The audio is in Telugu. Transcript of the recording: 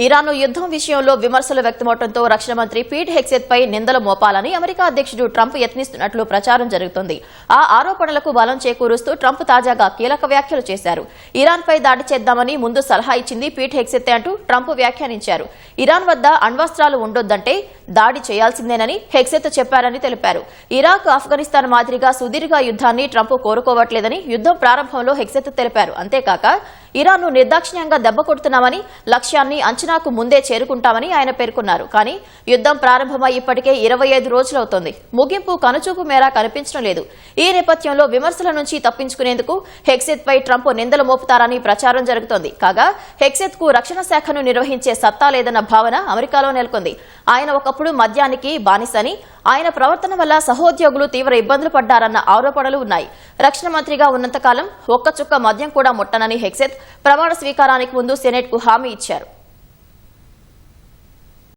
ఇరాన్ యుద్ధం విషయంలో విమర్శలు వ్యక్తమవడంతో రక్షణ మంత్రి పీట్ హెగ్సెత్ పై నిందలు మోపాలని అమెరికా అధ్యక్షుడు ట్రంప్ యత్నిస్తున్నట్లు ప్రచారం జరుగుతోంది. ఆ ఆరోపణలకు బలం చేకూరుస్తూ ట్రంప్ తాజాగా కీలక వ్యాఖ్యలు చేశారు. ఇరాన్ పై దాడి చేద్దామని ముందు సలహా ఇచ్చింది పీట్ హెగ్సెత్ అంటూ ట్రంప్ వ్యాఖ్యానించారు. ఇరాన్ వద్ద అణ్వస్త్రాలు ఉండొద్దంటే దాడి చేయాల్సిందేనని హెగ్సెత్ చెప్పారని తెలిపారు. ఇరాక్, ఆఫ్ఘనిస్తాన్ మాదిరిగా సుదీర్ఘ యుద్ధాన్ని ట్రంప్ కోరుకోవట్లేదని యుద్ధం ప్రారంభంలో హెగ్సెత్ తెలిపారు. అంతేకాక ఇరాన్ను నిర్దాక్షిణ్యంగా దెబ్బకొడుతున్నామని, లక్ష్యాన్ని అంచనాకు ముందే చేరుకుంటామని ఆయన పేర్కొన్నారు. కానీ యుద్ధం ప్రారంభమై ఇప్పటికే 25 రోజులవుతోంది. ముగింపు కనుచూపు మేర కనిపించడం లేదు. ఈ నేపథ్యంలో విమర్శల నుంచి తప్పించుకునేందుకు హెగ్సెత్ పై ట్రంప్ నిందలు మోపుతారని ప్రచారం జరుగుతోంది. కాగా హెగ్సెత్ కు రక్షణ శాఖను నిర్వహించే సత్తా లేదన్న భావన అమెరికాలో నెలకొంది. ఆయన ఒకప్పుడు మద్యానికి బానిసని, ఆయన ప్రవర్తన వల్ల సహోద్యోగులు తీవ్ర ఇబ్బందులు పడ్డారన్న ఆరోపణలు ఉన్నాయి. రక్షణ మంత్రిగా ఉన్నంతకాలం ఒక్క చుక్క మద్యం కూడా ముట్టనని హెగ్సెత్ ప్రమాణ స్వీకారానికి ముందు సెనెట్ కు హామీ ఇచ్చారు.